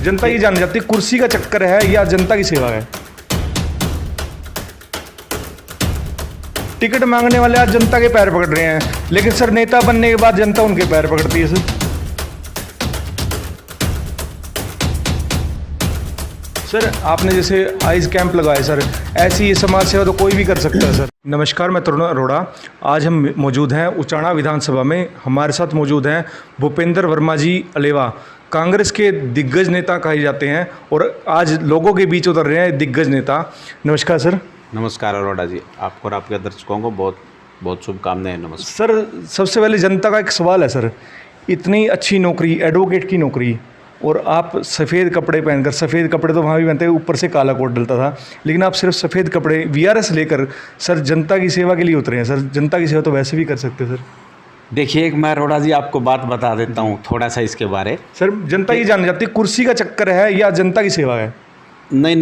जनता ये जानना चाहती है कुर्सी का चक्कर है या जनता की सेवा है। टिकट मांगने वाले आज जनता के पैर पकड़ रहे हैं, लेकिन सर नेता बनने के बाद जनता उनके पैर पकड़ती है सर। सर आपने जैसे आइज कैंप लगाए सर, ऐसी ये समाज सेवा तो कोई भी कर सकता है सर। नमस्कार, मैं तरुण अरोड़ा। आज हम मौजूद हैं उचाना विधानसभा में। हमारे साथ मौजूद हैं भूपेंद्र वर्मा जी अलेवा, कांग्रेस के दिग्गज नेता कहे जाते हैं और आज लोगों के बीच उतर रहे हैं दिग्गज नेता। नमस्कार सर। नमस्कार अरोड़ा जी, आपको और आपके दर्शकों को बहुत बहुत शुभकामनाएं। नमस्कार सर, सबसे पहले जनता का एक सवाल है सर, इतनी अच्छी नौकरी, एडवोकेट की नौकरी, और आप सफ़ेद कपड़े पहनकर, सफ़ेद कपड़े तो वहाँ भी पहनते हैं, ऊपर से काला कोट डलता था, लेकिन आप सिर्फ सफ़ेद कपड़े वीआरएस लेकर सर जनता की सेवा के लिए उतरे हैं। सर जनता की सेवा तो वैसे भी कर सकते हैं सर। देखिए, एक मैं अरोड़ा जी आपको बात बता देता हूँ थोड़ा सा इसके बारे। सर जनता ये जानना चाहती है कुर्सी का चक्कर है या जनता की सेवा है। नहीं,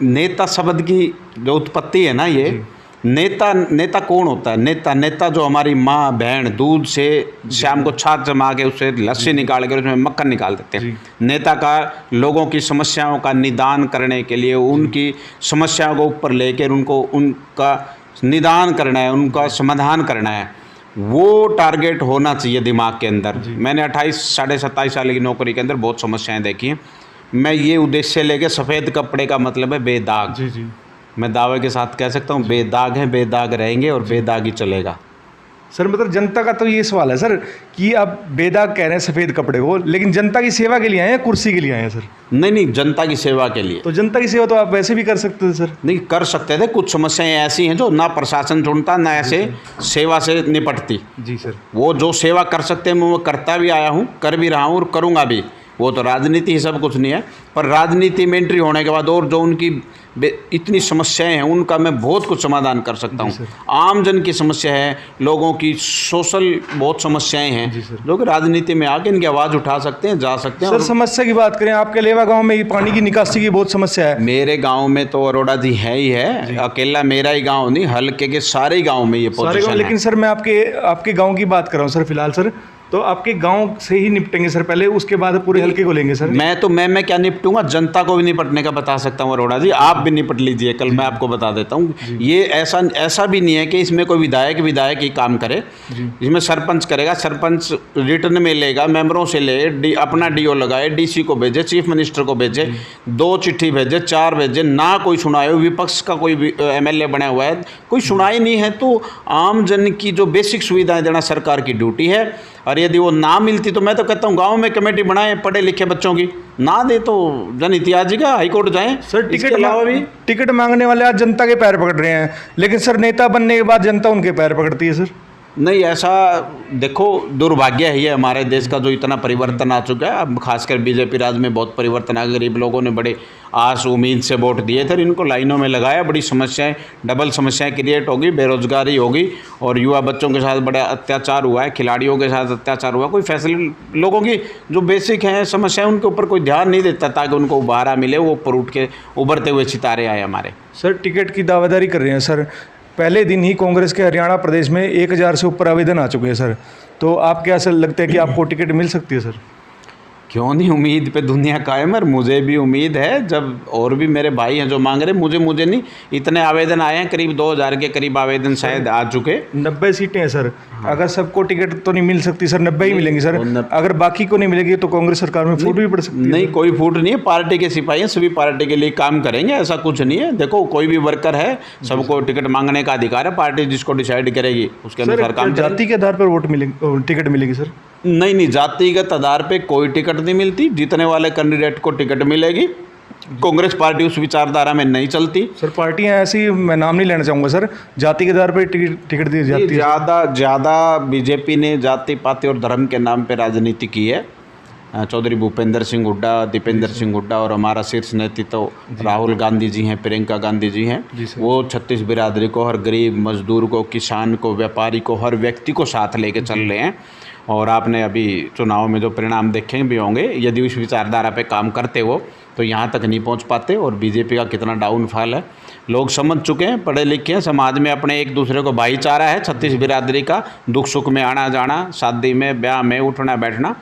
नेता शब्द की जो उत्पत्ति है ना, ये नेता कौन होता है? नेता जो हमारी माँ बहन दूध से शाम को छाछ जमा के उससे लस्सी निकाल कर उसमें मक्खन निकाल देते हैं। नेता का लोगों की समस्याओं का निदान करने के लिए, उनकी समस्याओं को ऊपर लेकर उनका निदान करना है, उनका समाधान करना है, वो टारगेट होना चाहिए दिमाग के अंदर। मैंने 27 साल की नौकरी के अंदर बहुत समस्याएं देखी हैं। मैं ये उद्देश्य लेके, सफ़ेद कपड़े का मतलब है बेदाग। जी। मैं दावे के साथ कह सकता हूँ बेदाग हैं, बेदाग रहेंगे और बेदाग ही चलेगा। सर मतलब जनता का तो ये सवाल है सर कि आप बेदाग कह रहे हैं सफ़ेद कपड़े को, लेकिन जनता की सेवा के लिए आए हैं, कुर्सी के लिए आए हैं सर? नहीं, जनता की सेवा के लिए। तो जनता की सेवा तो आप वैसे भी कर सकते थे सर। नहीं, कर सकते थे। कुछ समस्याएं ऐसी हैं जो ना प्रशासन ढूंढता, ना ऐसे सेवा से निपटती। जी सर। वो जो सेवा कर सकते हैं मैं वो करता भी आया हूँ, कर भी रहा हूँ और करूँगा भी। वो तो राजनीति ही सब कुछ नहीं है, पर राजनीति में एंट्री होने के बाद और जो उनकी इतनी समस्याएं हैं उनका मैं बहुत कुछ समाधान कर सकता हूँ। आम जन की समस्या है, लोगों की सोशल बहुत समस्याएं हैं जो कि राजनीति में आके इनकी आवाज़ उठा सकते हैं, जा सकते हैं। सर समस्या की बात करें, आपके लेवा गांव में पानी की निकासी की बहुत समस्या है। मेरे गांव में तो अरोड़ा जी है ही है, अकेला मेरा ही गांव नहीं, हल्के के सारे गांव में ये पोजीशन है। लेकिन सर मैं आपके गाँव की बात कर रहा हूँ सर फिलहाल सर, तो आपके गांव से ही निपटेंगे सर पहले, उसके बाद पूरे हल्के को लेंगे सर। मैं क्या निपटूंगा, जनता को भी निपटने का बता सकता हूँ अरोड़ा जी। आप भी निपट लीजिए, कल मैं आपको बता देता हूँ। ये ऐसा भी नहीं है कि इसमें कोई विधायक ही काम करे। इसमें सरपंच करेगा, सरपंच रिटर्न में लेगा, मेंबरों से ले, अपना डीओ लगाए, डीसी को भेजे, चीफ मिनिस्टर को भेजे, 2 चिट्ठी भेजे, 4 भेजे, ना कोई सुनाए। विपक्ष का कोई एमएलए बना हुआ है, कोई सुनाई नहीं है। तो आम जन की जो बेसिक सुविधाएं देना सरकार की ड्यूटी है, और यदि वो ना मिलती तो मैं तो कहता हूँ गांव में कमेटी बनाए पढ़े लिखे बच्चों की, ना दे तो जन इतिहास का हाईकोर्ट जाएं। सर टिकट मांगने वाले आज जनता के पैर पकड़ रहे हैं, लेकिन सर नेता बनने के बाद जनता उनके पैर पकड़ती है सर। नहीं, ऐसा देखो, दुर्भाग्य है ये हमारे देश का जो इतना परिवर्तन आ चुका है। अब खासकर बीजेपी राज में बहुत परिवर्तन आ गया। गरीब लोगों ने बड़े आस उम्मीद से वोट दिए थे, इनको लाइनों में लगाया, बड़ी समस्याएं, डबल समस्याएं क्रिएट होगी, बेरोजगारी होगी और युवा बच्चों के साथ बड़ा अत्याचार हुआ है, खिलाड़ियों के साथ अत्याचार हुआ। कोई फैसिलिटी, लोगों की जो बेसिक हैं समस्याएं, उनके ऊपर कोई ध्यान नहीं देता ताकि उनको उबारा मिले, वो ऊपर उठ के उभरते हुए सितारे आए हमारे। सर टिकट की दावेदारी कर रहे हैं सर, पहले दिन ही कांग्रेस के हरियाणा प्रदेश में 1000 से ऊपर आवेदन आ चुके हैं सर, तो आप क्या सर लगता है कि आपको टिकट मिल सकती है सर? क्यों नहीं, उम्मीद पे दुनिया कायम है। मुझे भी उम्मीद है, जब और भी मेरे भाई हैं जो मांग रहे, मुझे नहीं, इतने आवेदन आए हैं, करीब 2000 के करीब आवेदन शायद आ चुके। 90 सीटें हैं सर। अगर सबको टिकट तो नहीं मिल सकती सर, 90 ही मिलेंगी सर। अगर बाकी को नहीं मिलेगी तो कांग्रेस सरकार में फूट भी पड़ सकती है। नहीं, कोई फूट नहीं है, पार्टी के सिपाही हैं, सभी पार्टी के लिए काम करेंगे, ऐसा कुछ नहीं है। देखो, कोई भी वर्कर है, सबको टिकट मांगने का अधिकार है, पार्टी जिसको डिसाइड करेगी उसके अनुसार काम करेगी। जाति के आधार पर टिकट मिलेगी सर? नहीं, जातिगत आधार पे कोई टिकट नहीं मिलती। जीतने वाले कैंडिडेट को टिकट मिलेगी। कांग्रेस पार्टी उस विचारधारा में नहीं चलती सर। पार्टियां ऐसी, मैं नाम नहीं लेना चाहूँगा सर, जाति के आधार पर टिकट दी जाती है। ज़्यादा बीजेपी ने जाति पाति और धर्म के नाम पे राजनीति की है। चौधरी भूपेंद्र सिंह हुड्डा, दीपेंद्र सिंह हुड्डा और हमारा शीर्ष नेतृत्व राहुल गांधी जी हैं, प्रियंका गांधी जी हैं। वो 36 बिरादरी को, हर गरीब मजदूर को, किसान को, व्यापारी को, हर व्यक्ति को साथ लेके चल रहे हैं। और आपने अभी चुनाव में जो परिणाम देखे भी होंगे, यदि उस विचारधारा पे काम करते हो तो यहाँ तक नहीं पहुँच पाते। और बीजेपी का कितना डाउनफॉल है लोग समझ चुके हैं, पढ़े लिखे हैं, समाज में अपने एक दूसरे को भाईचारा है। 36 बिरादरी का दुख सुख में आना जाना, शादी में, ब्याह में, उठना बैठना,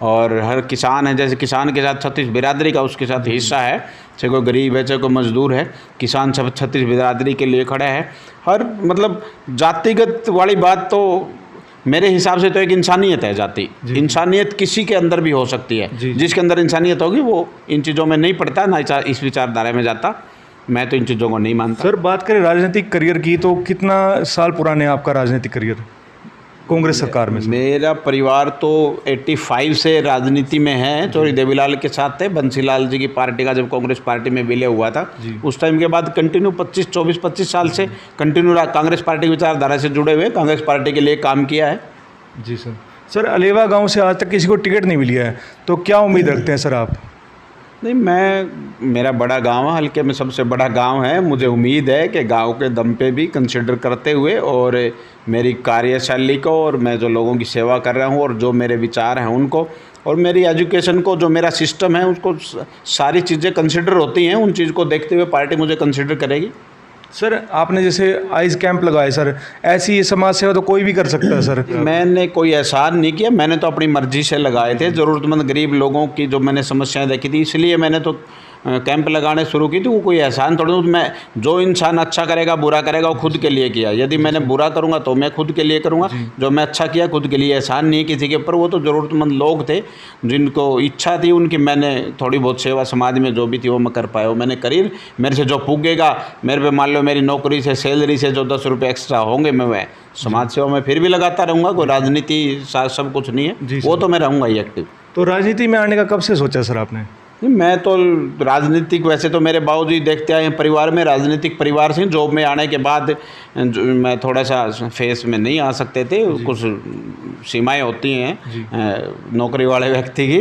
और हर किसान है, जैसे किसान के साथ छत्तीस बिरादरी का उसके साथ हिस्सा है, चाहे कोई गरीब है चाहे कोई मजदूर है, किसान सब छत्तीस बिरादरी के लिए खड़ा है। हर मतलब जातिगत वाली बात तो मेरे हिसाब से तो एक इंसानियत है जाति। इंसानियत किसी के अंदर भी हो सकती है, जिसके अंदर इंसानियत होगी वो इन चीज़ों में नहीं पड़ता, ना इस विचारधारा में जाता। मैं तो इन चीज़ों को नहीं मानता। सर बात करें राजनीतिक करियर की, तो कितना साल पुराने है आपका राजनीतिक करियर कांग्रेस सरकार में? मेरा परिवार तो 85 से राजनीति में है। चौधरी देवीलाल के साथ थे, बंसीलाल जी की पार्टी का जब कांग्रेस पार्टी में विलय हुआ था उस टाइम के बाद कंटिन्यू 25 साल से कंटिन्यू कांग्रेस पार्टी की विचारधारा से जुड़े हुए, कांग्रेस पार्टी के लिए काम किया है। जी सर। सर अलेवा गांव से आज तक किसी को टिकट नहीं मिली है, तो क्या उम्मीद रखते हैं सर आप? नहीं, मेरा बड़ा गांव है, हल्के में सबसे बड़ा गांव है। मुझे उम्मीद है कि गांव के दम पे भी कंसिडर करते हुए और मेरी कार्यशैली को और मैं जो लोगों की सेवा कर रहा हूं और जो मेरे विचार हैं उनको और मेरी एजुकेशन को, जो मेरा सिस्टम है उसको, सारी चीज़ें कंसिडर होती हैं। उन चीज़ को देखते हुए पार्टी मुझे कंसिडर करेगी। सर आपने जैसे आइज कैंप लगाए सर, ऐसी समाज सेवा तो कोई भी कर सकता है सर? मैंने कोई एहसान नहीं किया, मैंने तो अपनी मर्जी से लगाए थे। ज़रूरतमंद गरीब लोगों की जो मैंने समस्याएं देखी थी, इसलिए मैंने तो कैंप लगाने शुरू की थी। वो कोई एहसान थोड़ी, मैं जो इंसान अच्छा करेगा बुरा करेगा वो खुद के लिए किया। यदि मैंने बुरा करूँगा तो मैं खुद के लिए करूँगा, जो मैं अच्छा किया खुद के लिए, एहसान नहीं किसी के ऊपर। वो तो ज़रूरतमंद लोग थे जिनको इच्छा थी उनकी, मैंने थोड़ी बहुत सेवा समाज में जो भी थी वो मैं कर पाया, वो मैंने करी। मेरे से जो पुगेगा, मेरे पे मान लो मेरी नौकरी से, सैलरी से जो 10 रुपये एक्स्ट्रा होंगे, मैं समाज सेवा में फिर भी लगाता रहूँगा। कोई राजनीति सब कुछ नहीं है, वो तो मैं रहूँगा ही एक्टिव। तो राजनीति में आने का कब से सोचा सर आपने? मैं तो राजनीतिक, वैसे तो मेरे बाबूजी देखते आए हैं परिवार में, राजनीतिक परिवार से। जॉब में आने के बाद मैं थोड़ा सा फेस में नहीं आ सकते थे, कुछ सीमाएं होती हैं नौकरी वाले व्यक्ति की।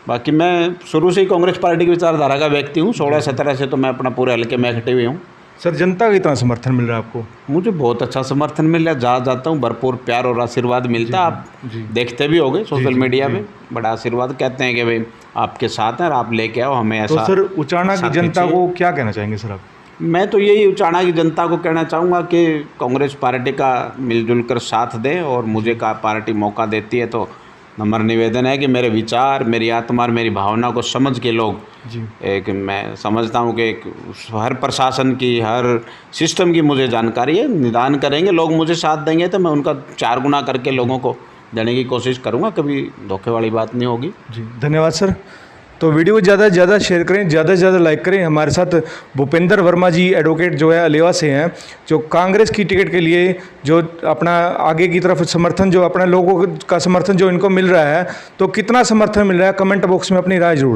बाकी मैं शुरू से ही कांग्रेस पार्टी की विचारधारा का व्यक्ति हूँ। 16-17 से तो मैं अपना पूरे हल्के में एक्टिव ही हूँ। सर जनता का कितना समर्थन मिल रहा है आपको? मुझे बहुत अच्छा समर्थन मिल रहा है, जहाँ जाता हूँ भरपूर प्यार और आशीर्वाद मिलता है। आप देखते भी होंगे सोशल मीडिया पे, बड़ा आशीर्वाद, कहते हैं कि भाई आपके साथ हैं और आप लेके आओ हमें ऐसा। तो सर उचाना की जनता को क्या कहना चाहेंगे सर आप? मैं तो यही उचाना की जनता को कहना चाहूँगा कि कांग्रेस पार्टी का मिलजुल कर साथ दें, और मुझे का पार्टी मौका देती है तो नम्र निवेदन है कि मेरे विचार, मेरी आत्मा और मेरी भावना को समझ के लोग एक, मैं समझता हूँ कि हर प्रशासन की, हर सिस्टम की मुझे जानकारी है, निदान करेंगे लोग, मुझे साथ देंगे तो मैं उनका 4 गुना करके लोगों को देने की कोशिश करूँगा। कभी धोखे वाली बात नहीं होगी। जी धन्यवाद सर। तो वीडियो को ज़्यादा से ज़्यादा शेयर करें, ज़्यादा से ज़्यादा लाइक करें। हमारे साथ भूपेंद्र वर्मा जी एडवोकेट जो है अलेवा से हैं, जो कांग्रेस की टिकट के लिए जो अपना आगे की तरफ समर्थन, जो अपना लोगों का समर्थन जो इनको मिल रहा है, तो कितना समर्थन मिल रहा है कमेंट बॉक्स में अपनी राय जरूर